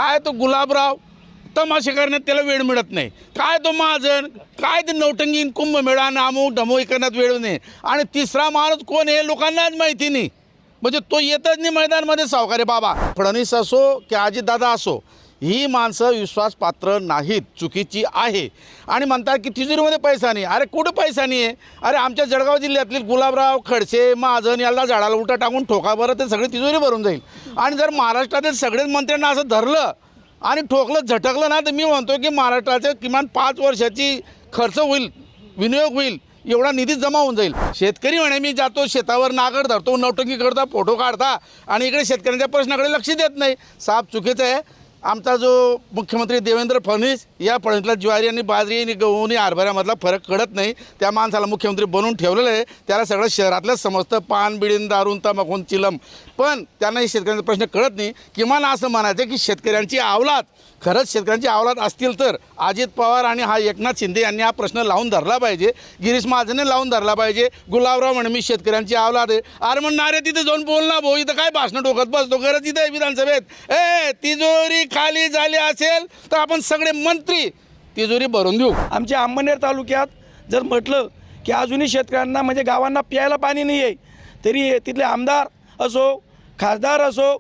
काय तो गुलाबराव तमाशे करण्यात त्याला वेळ मिळत नाही, काय तो महाजन, काय ते नौटंगी कुंभमेळा आणि अमुक ढमुक करण्यात वेळ नाही, आणि तिसरा माणूस कोण हे लोकांनाच माहिती नाही. म्हणजे तो येतच नाही मैदानमध्ये. सावकारे बाबा फडणवीस असो की अजितदादा असो, ही माणसं विश्वासपात्र नाहीत, चुकीची आहे. आणि म्हणतात की तिजोरीमध्ये पैसा नाही. अरे कुठं पैसा नाही आहे? अरे आमच्या जळगाव जिल्ह्यातील गुलाबराव, खडसे, महाजन याला झाडाला उलटा टाकून ठोका बरं, ते सगळी तिजोरी भरून जाईल. आणि जर महाराष्ट्रातील सगळेच मंत्र्यांना असं धरलं आणि ठोकलं झटकलं ना, तर मी म्हणतो की महाराष्ट्राचे किमान 5 वर्षाची खर्च होईल, विनियोग होईल, एवढा निधी जमा होऊन जाईल. शेतकरी म्हणे मी जातो शेतावर, नागर धरतो, नौटंकी करता, फोटो काढता आणि इकडे शेतकऱ्यांच्या प्रश्नाकडे लक्ष देत नाही. साफ चुकीचं आहे. आमचा जो मुख्यमंत्री देवेंद्र फडणवीस, या फडणवीसला ज्वारी आणि बाजरी आणि गहू आणि हरभऱ्यामधला फरक कळत नाही. त्या माणसाला मुख्यमंत्री बनवून ठेवलेलं आहे. त्याला सगळं शहरातलंच समजतं, पान बिडीन दारून तंबाखून चिलम. पण त्यांना हे शेतकऱ्यांचा प्रश्न कळत नाही. किमान असं म्हणायचं की शेतकऱ्यांची अवलाद, खरंच शेतकऱ्यांची अवलाद असतील तर अजित पवार आणि हा एकनाथ शिंदे यांनी हा प्रश्न लावून धरला पाहिजे. गिरीश महाजनने लावून धरला पाहिजे. गुलाबराव म्हणे मी शेतकऱ्यांची अवलाद आहे. अरे म्हणणार रे तिथे जाऊन बोल ना भाऊ, इथं काय भाषणं टोकत बसतो, गरज इथं आहे विधानसभेत. तिजोरी खाली झाली असेल तर आपण सगळे मंत्री तिजोरी भरून देऊ. आमच्या अंमळनेर तालुक्यात जर म्हटलं की अजूनही शेतकऱ्यांना म्हणजे गावांना प्यायला पाणी नाही आहे, तरी तिथले आमदार असो, खासदार असो,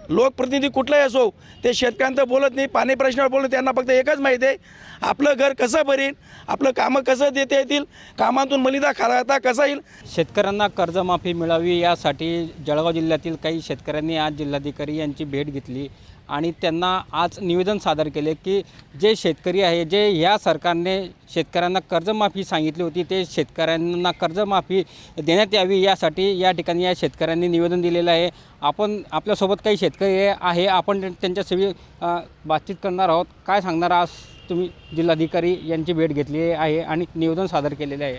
लोकप्रतिनिधी कुठलाही असो, ते शेतकऱ्यांचं बोलत नाही. पाणी प्रश्नावर बोलत. त्यांना फक्त एकच माहिती आहे, आपलं घर कसं भरेल, आपलं कामं कसं देता येतील, कामातून मलिदा खाता कसा येईल. शेतकऱ्यांना कर्जमाफी मिळावी यासाठी जळगाव जिल्ह्यातील काही शेतकऱ्यांनी आज जिल्हाधिकारी यांची भेट घेतली आणि त्यांना आज निवेदन सादर केले की जे शेतकरी आहे, जे ह्या सरकारने शेतकऱ्यांना कर्जमाफी सांगितली होती, ते शेतकऱ्यांना कर्जमाफी देण्यात यावी यासाठी या ठिकाणी या शेतकऱ्यांनी निवेदन दिलेलं आहे. आपण आपल्यासोबत काही शेतकरी आहे, आपण त्यांच्याशी बातचीत करणार आहोत. काय सांगणार आज तुम्ही? जिल्हाधिकारी यांची भेट घेतली आहे आणि निवेदन सादर केलेले आहे.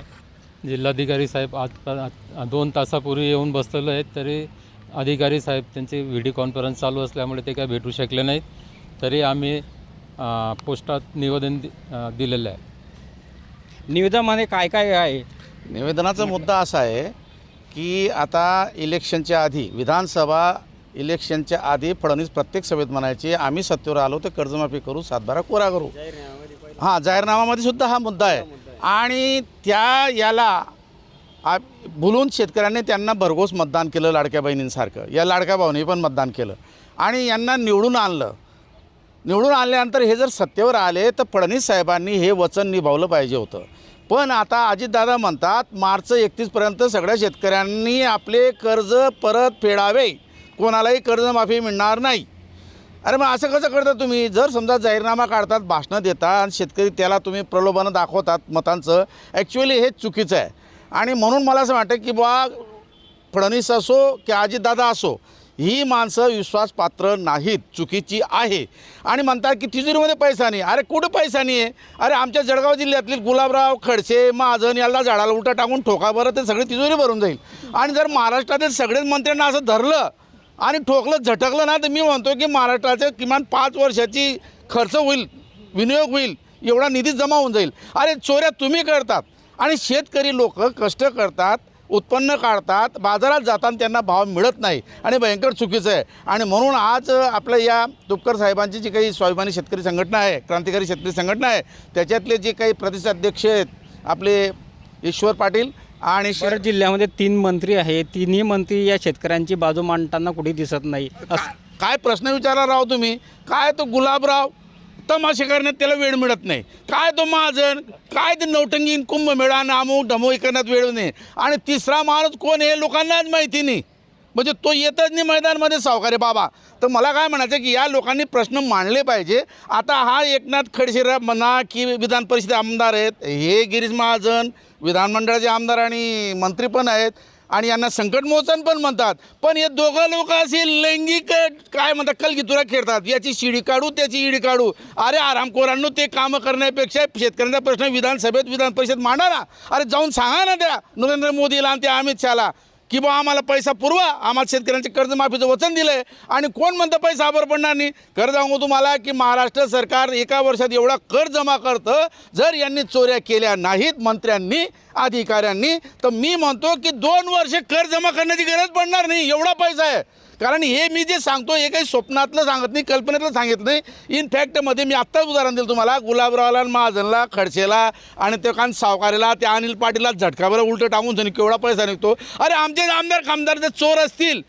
जिल्हाधिकारी साहेब आज 2 तासापूर्वी येऊन बसलेले आहेत, तरी अधिकारी साहेब त्यांची व्हिडिओ कॉन्फरन्स चालू असल्यामुळे ते काय भेटू शकले नाहीत. तरी आम्ही पोस्टात निवेदन दिलेलं आहे. निवेदनामध्ये काय काय आहे? निवेदनाचा मुद्दा असा आहे की आता इलेक्शनच्या आधी, विधानसभा इलेक्शनच्या आधी फडणवीस प्रत्येक सभेत म्हणायचे आम्ही सत्तेवर आलो तर कर्जमाफी करू, 7/12 कोरा करू. हां, जाहीरनाम्यामध्ये सुद्धा हा मुद्दा आहे. आणि याला बोलून शेतकऱ्यांनी त्यांना भरघोस मतदान केलं, लाडक्या बहिणींसारखं. या लाडक्या भाऊनी पण मतदान केलं आणि यांना निवडून आणलं. निवडून आणल्यानंतर हे जर सत्तेवर आले तर फडणवीस साहेबांनी हे वचन निभावलं पाहिजे होतं. पण आता अजितदादा म्हणतात मार्च 31पर्यंत सगळ्या शेतकऱ्यांनी आपले कर्ज परत फेडावे, कोणालाही कर्जमाफी मिळणार नाही. अरे मग असं कसं करता तुम्ही? जर समजा जाहीरनामा काढतात, भाषणं देतात आणि शेतकरी त्याला तुम्ही प्रलोभनं दाखवतात मतांचं, ॲक्च्युअली हे चुकीचं आहे. आणि म्हणून मला असं वाटतं की फडणवीस असो की अजितदादा असो, ही माणसं विश्वासपात्र नाहीत, चुकीची आहे. आणि म्हणतात की तिजोरीमध्ये पैसा नाही. अरे कुठं पैसा नाही आहे? अरे आमच्या जळगाव जिल्ह्यातील गुलाबराव, खडसे, महाजन याला झाडाला उलटा टाकून ठोका बरं, ते सगळी तिजोरी भरून जाईल. आणि जर महाराष्ट्रातील सगळेच मंत्र्यांना असं धरलं आणि ठोकलं झटकलं ना, तर मी म्हणतो की महाराष्ट्राचे किमान 5 वर्षाची खर्च होईल, विनियोग होईल, एवढा निधी जमा होऊन जाईल. अरे चोऱ्या तुम्ही करतात आणि शेतकरी लोक कष्ट करतात, उत्पन्न काढतात, बाजारात जाताना त्यांना भाव मिळत नाही आणि भयंकर चुकीचं आहे. आणि म्हणून आज आपल्या या तुपकर साहेबांची जी काही स्वाभिमानी शेतकरी संघटना आहे, क्रांतिकारी शेतकरी संघटना आहे, त्याच्यातले जे काही प्रदेशाध्यक्ष आहेत आपले ईश्वर पाटील आणि शहर जिल्ह्यामध्ये 3 मंत्री आहेत, 3ही मंत्री या शेतकऱ्यांची बाजू मांडताना कुठे दिसत नाही. काय प्रश्न विचारला राव तुम्ही? काय तो गुलाबराव तमाशे करण्यात त्याला वेळ मिळत नाही, काय तो महाजन, काय ते नौटंगी कुंभमेळा आणि अमुक ढमुक करण्यात वेळ नाही, आणि तिसरा माणूस कोण हे लोकांनाच माहिती नाही. म्हणजे तो येतच नाही मैदानमध्ये. सावकारे बाबा, तर मला काय म्हणायचं की या लोकांनी प्रश्न मांडले पाहिजे. आता हा एकनाथ खडसे म्हणा की विधान परिषद आमदार आहेत, हे गिरीश महाजन विधानमंडळाचे आमदार आणि मंत्री पण आहेत आणि यांना संकटमोचन पण म्हणतात. पण हे दोघं लोक असे लैंगिक काय म्हणतात कलगीतुरा खेळतात, याची शिडी काढू त्याची ईडी काढू. अरे आरामखोरांनो, ते कामं करण्यापेक्षा शेतकऱ्यांचा प्रश्न विधानसभेत विधान परिषद मांडा ना. अरे जाऊन सांगा ना त्या नरेंद्र मोदीला आणि त्या अमित शहाला की बा आम्हाला पैसा पुरवा, आम्हाला शेतकऱ्यांचे कर्जमाफीचं वचन दिलं आहे. आणि कोण म्हणतं पैसा आभार पडणार नाही? कर सांगू तुम्हाला की महाराष्ट्र सरकार एका वर्षात एवढा कर जमा करतं, जर यांनी चोऱ्या केल्या नाहीत मंत्र्यांनी, अधिकाऱ्यांनी, तर मी म्हणतो की 2 वर्षे कर जमा करण्याची गरज पडणार नाही, एवढा पैसा आहे. कारण हे मी जे सांगतो हे काही स्वप्नातलं सांगत नाही, कल्पनेतलं सांगितलं नाही. इनफॅक्टमध्ये मी आत्ताच उदाहरण दिलं तुम्हाला, गुलाबरावला, महाजनला, खडसेला आणि ते कान सावकारीला, त्या अनिल पाटीलला झटकाभर उलटं टाकून जण केवढा पैसा निघतो. अरे आमचे आमदार खामदार जर चोर असतील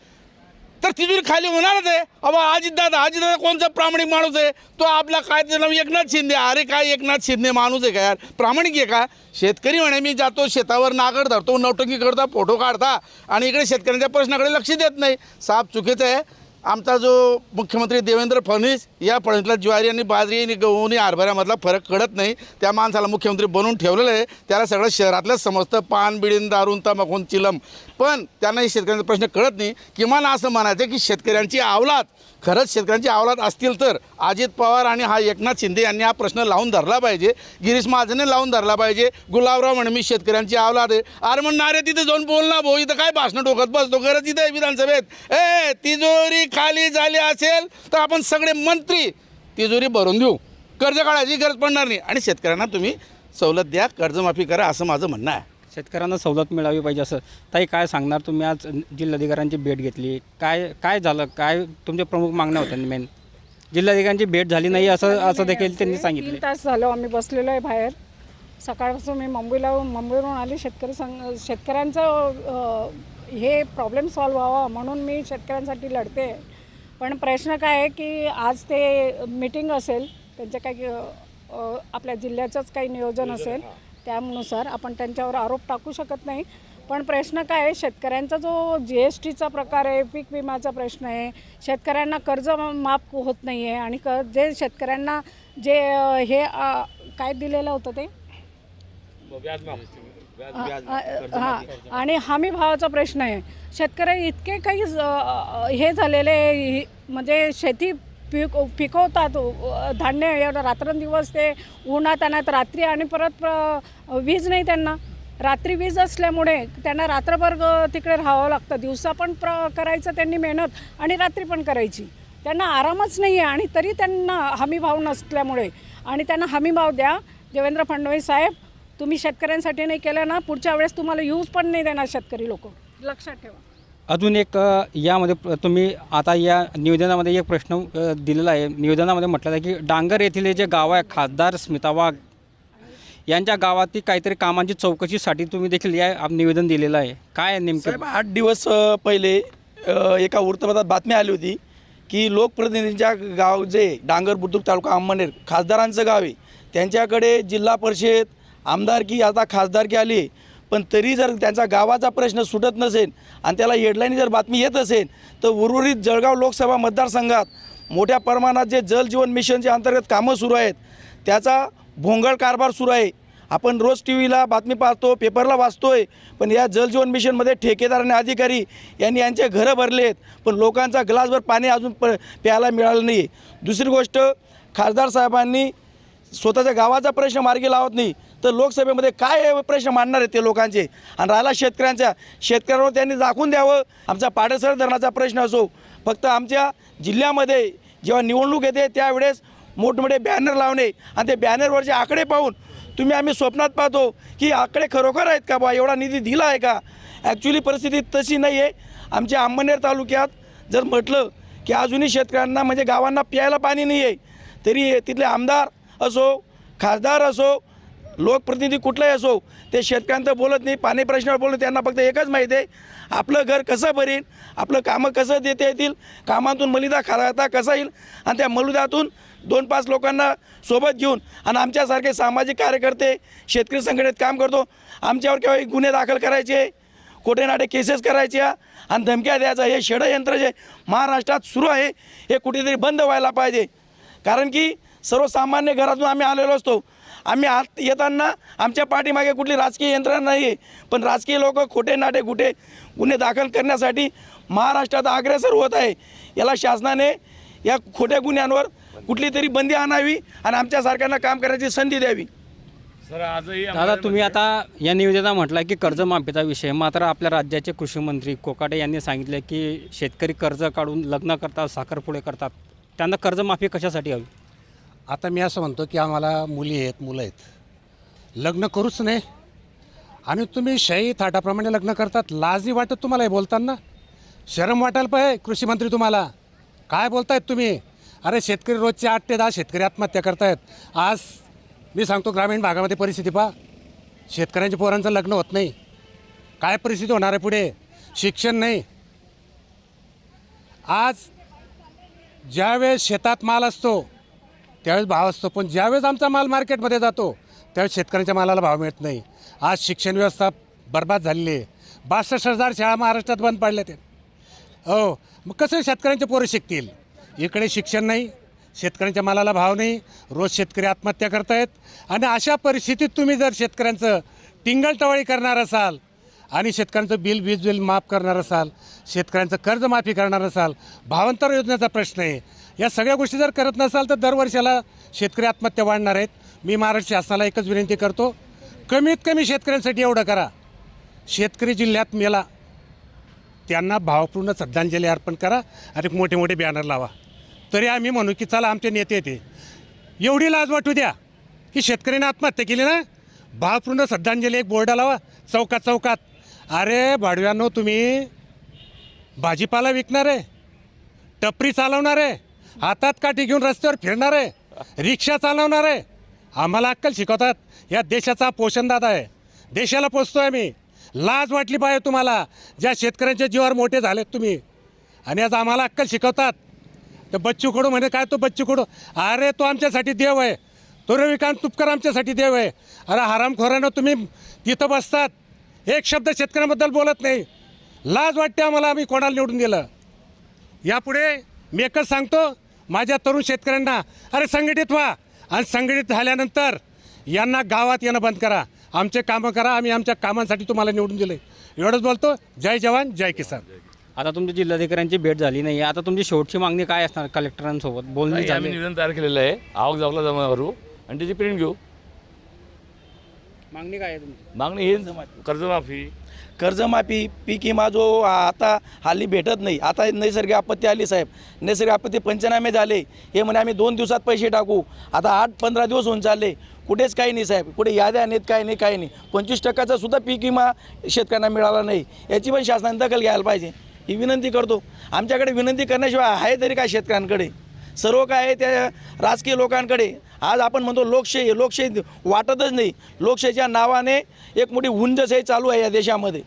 तर तिजोरी खाली होणारच आहे. अबा अजितदादा कोणचा प्रामाणिक माणूस आहे? तो आपला काय त्याचं नाव एकनाथ शिंदे. अरे काय एकनाथ शिंदे माणूस आहे का यार? प्रामाणिक आहे का? शेतकरी म्हणे मी जातो शेतावर नागर धरतो, नौटंकी करता, फोटो काढता आणि इकडे शेतकऱ्यांच्या प्रश्नाकडे लक्ष देत नाही. साफ चुकीचं आहे. आमचा जो मुख्यमंत्री देवेंद्र फडणवीस, या फडणवीसला ज्वारी आणि बाजरी आणि गहू आणि हरभऱ्यामधला फरक कळत नाही. त्या माणसाला मुख्यमंत्री बनवून ठेवलेलं आहे. त्याला सगळं शहरातलंच समजतं, पान बिडीन दारून तमाखून चिलम. पण त्यांना शेतकऱ्यांचा प्रश्न कळत नाही. किमान असं म्हणायचं की शेतकऱ्यांची अवलाद, खरंच शेतकऱ्यांची अवलाद असतील तर अजित पवार आणि हा एकनाथ शिंदे यांनी हा प्रश्न लावून धरला पाहिजे. गिरीश महाजनने लावून धरला पाहिजे. गुलाबराव म्हणे मी शेतकऱ्यांची अवलाद आहे. अरे म्हणणारे तिथे जाऊन बोल ना भाऊ, इथं काय भाषणं टोकत बसतो? गरज इथं आहे विधानसभेत. तिजोरी खाली झाली असेल तर आपण सगळे मंत्री तिजोरी भरून देऊ, कर्ज काढायची गरज पडणार नाही आणि शेतकऱ्यांना तुम्ही सवलत द्या, कर्जमाफी करा, असं माझं म्हणणं आहे. शेतकऱ्यांना सवलत मिळावी पाहिजे असं. ताई काय सांगणार? तुम्ही आज जिल्हाधिकाऱ्यांची भेट घेतली, काय झालं? काय तुमच्या प्रमुख मागण्या होत्या? मेन जिल्हाधिकाऱ्यांची भेट झाली नाही असं देखील त्यांनी सांगितले. 3 तास झालो आम्ही बसलेलो आहे बाहेर. सकाळपासून मी मुंबईवरून आली. शेतकऱ्यांचं हे प्रॉब्लेम सॉल्व्ह व्हावा म्हणून मी शेतकऱ्यांसाठी लढते. पण प्रश्न काय आहे की आज ते मीटिंग असेल, त्यांच्या काही आपल्या जिल्ह्याचंच काही नियोजन असेल, त्यानुसार आपण त्यांच्यावर आरोप टाकू शकत नाही. पण प्रश्न काय आहे, शेतकऱ्यांचा जो GSTचा प्रकार आहे, पीक विम्याचा प्रश्न आहे, शेतकऱ्यांना कर्ज माफ होत नाही आहे आणि जे शेतकऱ्यांना जे हे काय दिलेलं होतं ते हां, आणि हमी भावाचा प्रश्न आहे. शेतकरी इतके काही हे झालेले, म्हणजे शेती पिकवतात धान्य, एवढं रात्रंदिवस ते उन्हात आणत रात्री, आणि परत वीज नाही त्यांना. रात्री वीज असल्यामुळे त्यांना रात्रभर तिकडे राहावं लागतं. दिवसा पण करायचं त्यांनी मेहनत आणि रात्री पण करायची. त्यांना आरामच नाही आहे आणि तरी त्यांना हमी भाव नसल्यामुळे. आणि त्यांना हमी भाव द्या. देवेंद्र फडणवीस साहेब, तुम्ही शेतकऱ्यांसाठी नाही केलं ना, पुढच्या वेळेस तुम्हाला यूज पण नाही देणार शेतकरी लोक, लक्षात ठेवा. अजून एक यामध्ये तुम्ही आता या निवेदनामध्ये एक प्रश्न दिलेला आहे. निवेदनामध्ये म्हटलं आहे की डांगर येथील जे गाव आहे, खासदार स्मिता वाघ यांच्या गावातील काहीतरी कामांची चौकशीसाठी तुम्ही देखील या निवेदन दिलेलं आहे. काय नेमकं? 8 दिवस पहिले एका वृत्तपत्रात बातमी आली होती की लोकप्रतिनिधींच्या गाव जे डांगर बुद्रुक तालुका अंमळनेर खासदारांचं गाव आहे, त्यांच्याकडे जिल्हा परिषद आमदारकी आता खासदारकी आली, पण तरी जर त्यांचा गावाचा प्रश्न सुटत नसेल आणि त्याला हेडलाईन जर बातमी येत असेल तर उर्वरित जळगाव लोकसभा मतदारसंघात मोठ्या प्रमाणात जे जल जीवन मिशनच्या अंतर्गत कामं सुरू आहेत त्याचा भोंगळ कारभार सुरू आहे. आपण रोज TVला बातमी पाहतो, पेपरला वाचतोय, पण या जल जीवन मिशनमध्ये ठेकेदार आणि अधिकारी यांनी यांचे घरं भरलेत, पण लोकांचा ग्लासभर पाणी अजून प्यायला मिळालं नाही. दुसरी गोष्ट, खासदार साहेबांनी स्वतःच्या गावाचा प्रश्न मार्गी लावत नाही तर लोकसभेमध्ये काय प्रश्न मांडणार आहेत ते लोकांचे. आणि राहिला शेतकऱ्यांवर त्यांनी दाखवून द्यावं. आमचा पाडसर धरणाचा प्रश्न असो, फक्त आमच्या जिल्ह्यामध्ये जेव्हा निवडणूक येते त्यावेळेस मोठमोठे बॅनर लावणे आणि ते बॅनरवरचे आकडे पाहून आम्ही स्वप्नात पाहतो की आकडे खरोखर आहेत का बा, एवढा निधी दिला आहे का. ॲक्च्युली परिस्थिती तशी नाही आहे. आमच्या अंमळनेर तालुक्यात जर म्हटलं की अजूनही शेतकऱ्यांना म्हणजे गावांना प्यायला पाणी नाही आहे, तरी तिथले आमदार असो, खासदार असो, लोकप्रतिनिधी कुठलाही असो, ते शेतकऱ्यांचं बोलत नाही, पाणी प्रश्नावर बोलत. त्यांना फक्त एकच माहिती आहे, आपलं घर कसं भरेल, आपलं कामं कसं देता येतील, कामातून मलिदा खाता कसा येईल आणि त्या मलिदातून 2-5 लोकांना सोबत घेऊन आणि आमच्यासारखे सामाजिक कार्यकर्ते शेतकरी संघटनेत काम करतो. आमच्यावर केव्हा गुन्हे दाखल करायचे, खोटेनाटे केसेस करायच्या आणि धमक्या द्यायचा, हे षडयंत्र जे महाराष्ट्रात सुरू आहे हे कुठेतरी बंद व्हायला पाहिजे. कारण की सर्वसामान्य घरातून आम्ही आलेलो असतो. आम्ही आत येताना आमच्या पाठीमागे कुठली राजकीय यंत्रणा नाही आहे, पण राजकीय लोक खोटे नाटे गुन्हे दाखल करण्यासाठी महाराष्ट्रात अग्रेसर होत आहे. याला शासनाने या खोट्या गुन्ह्यांवर कुठली तरी बंदी आणावी आणि आमच्यासारख्यांना काम करण्याची संधी द्यावी. दादा, तुम्ही आता या निवेदनात म्हटलं की कर्जमाफीचा विषय, मात्र आपल्या राज्याचे कृषी मंत्री कोकाटे यांनी सांगितले की शेतकरी कर्ज काढून लग्न करतात, साखरपुडे करतात, त्यांना कर्जमाफी कशासाठी हवी? आता मी असं म्हणतो की आम्हाला मुली आहेत, मुलं आहेत, लग्न करूच नाही आणि तुम्ही शाही थाटाप्रमाणे लग्न करतात. लाजही वाटत तुम्हाला हे बोलताना? शरम वाटायला पाहिजे कृषी मंत्री तुम्हाला. काय बोलतायत तुम्ही? अरे शेतकरी रोजचे 8 ते 10 शेतकरी आत्महत्या करतायत. आज मी सांगतो ग्रामीण भागामध्ये परिस्थिती पहा. शेतकऱ्यांच्या पोरांचं लग्न होत नाही. काय परिस्थिती होणार आहे पुढे? शिक्षण नाही. आज ज्यावेळेस शेतात माल असतो त्यावेळेस भाव असतो, पण ज्यावेळेस आमचा माल मार्केटमध्ये जातो त्यावेळेस शेतकऱ्यांच्या मालाला भाव मिळत नाही. आज शिक्षण व्यवस्था बर्बाद झालेली आहे. 62,000 शाळा महाराष्ट्रात बंद पडल्या ते. हो, मग कसं शेतकऱ्यांचे पोरं शिकतील? इकडे शिक्षण नाही, शेतकऱ्यांच्या मालाला भाव नाही, रोज शेतकरी आत्महत्या करतायत. आणि अशा परिस्थितीत तुम्ही जर शेतकऱ्यांचं टिंगलटवाळी करणार असाल आणि शेतकऱ्यांचं वीज बिल माफ करणार असाल, शेतकऱ्यांचं कर्जमाफी करणार असाल, भावांतर योजनेचा प्रश्न आहे, या सगळ्या गोष्टी जर करत नसाल तर दरवर्षाला शेतकरी आत्महत्या वाढणार आहेत. मी महाराष्ट्र शासनाला एकच विनंती करतो, कमीत कमी शेतकऱ्यांसाठी एवढं करा. शेतकरी जिल्ह्यात मेला त्यांना भावपूर्ण श्रद्धांजली अर्पण करा आणि मोठे मोठे बॅनर लावा. तरी आम्ही म्हणू की चला आमचे नेते येते. एवढी लाज वाटू द्या की शेतकऱ्याने आत्महत्या केली ना, भावपूर्ण श्रद्धांजली एक बोर्ड लावा चौकात चौकात. अरे भाडव्यांनो, तुम्ही भाजीपाला विकणार आहे, टपरी चालवणार आहे, हातात काठी घेऊन रस्त्यावर फिरणार आहे, रिक्षा चालवणार आहे, आम्हाला अक्कल शिकवतात. या देशाचा पोषणदाता आहे, देशाला पोचतो आहे मी. लाज वाटली पाहिजे तुम्हाला, ज्या शेतकऱ्यांच्या जीवावर मोठे झालेत तुम्ही, आणि आज आम्हाला अक्कल शिकवतात. तर बच्चू कडू म्हणे काय तो बच्चू कडू, अरे तो आमच्यासाठी देव आहे, तो रविकांत तुपकर आमच्यासाठी देव आहे. अरे हरामखोरानं तुम्ही तिथं बसतात, एक शब्द शेतकऱ्यांबद्दल बोलत नाही. लाज वाटते आम्हाला, आम्ही कोणाला निवडून दिलं. यापुढे मी एकच सांगतो माझ्या तरुण शेतकऱ्यांना, अरे संघटित व्हा आणि संघटित झाल्यानंतर यांना गावात येणं बंद करा, आमचे कामं करा, आम्ही आमच्या कामांसाठी तुम्हाला निवडून दिले. एवढंच बोलतो. जय जवान जय किसान. आता तुमच्या जिल्हाधिकाऱ्यांची भेट झाली नाही, आता तुमची शेवटची मागणी काय असणार? कलेक्टरांसोबत बोलणी आम्ही झाली? निवेदन तयार केलेलं आहे, आवक जावला जमा करू आणि त्याची प्रिंट घेऊ. मागणी काय आहे तुमची? मागणी ही कर्जमाफी, पीक विमा जो आता हल्ली भेटत नाही. आता नैसर्गिक आपत्ती आली साहेब, नैसर्गिक आपत्ती पंचनामे झाले, हे म्हणे आम्ही 2 दिवसात पैसे टाकू. आता 8-15 दिवस होऊन चालले, कुठेच काही नाही साहेब, कुठे याद्या नाहीत, काही नाही काही नाही. 25% सुद्धा पीक विमा शेतकऱ्यांना मिळाला नाही. याची पण शासनाने दखल घ्यायला पाहिजे, ही विनंती करतो. आमच्याकडे विनंती करण्याशिवाय आहे तरी काय शेतकऱ्यांकडे? सर्व काय आहे त्या राजकीय लोकांकडे. आज आपण म्हणतो लोकशाही, लोकशाही वाटतच नाही. लोकशाहीच्या नावाने एक मोठी हुंदशाही चालू आहे या देशामध्ये.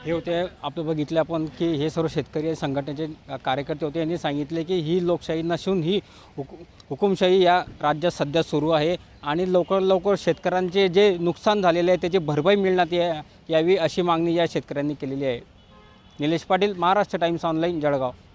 हे होते आपलं बघितलं आपण की हे सर्व शेतकरी संघटनेचे कार्यकर्ते होते. यांनी सांगितले की ही लोकशाही नसून ही हुकुमशाही या राज्यात सध्या सुरू आहे आणि लवकर शेतकऱ्यांचे जे नुकसान झालेले आहे त्याची भरपाई मिळण्यात यावी अशी मागणी या शेतकऱ्यांनी केलेली आहे. Nilesh Patil, Maharashtra times online, Jalgaon.